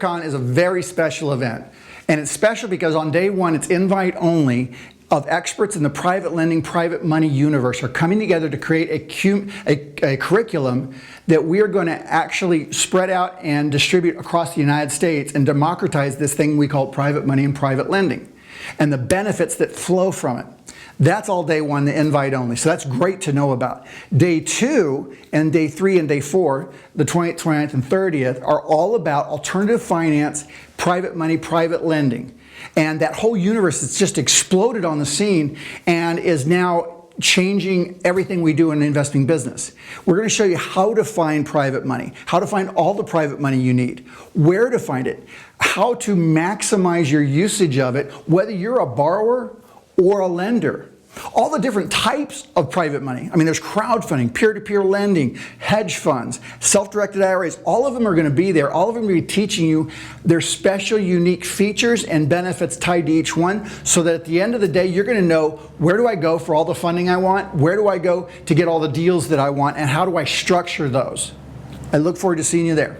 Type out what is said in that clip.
PrivateCon is a very special event. And it's special because on day one, it's invite only of experts in the private lending, private money universe are coming together to create a curriculum that we are going to actually spread out and distribute across the United States and democratize this thing we call private money and private lending and the benefits that flow from it. That's all day one, the invite only. So that's great to know about. Day two and day three and day four, the 28th, 29th, and 30th, are all about alternative finance, private money, private lending. And that whole universe has just exploded on the scene and is now changing everything we do in the investing business. We're going to show you how to find private money, how to find all the private money you need, where to find it, how to maximize your usage of it, whether you're a borrower or a lender. All the different types of private money. I mean, there's crowdfunding, peer-to-peer lending, hedge funds, self-directed IRAs. All of them are going to be there. All of them are going to be teaching you their special, unique features and benefits tied to each one so that at the end of the day, you're going to know where do I go for all the funding I want, where do I go to get all the deals that I want, and how do I structure those. I look forward to seeing you there.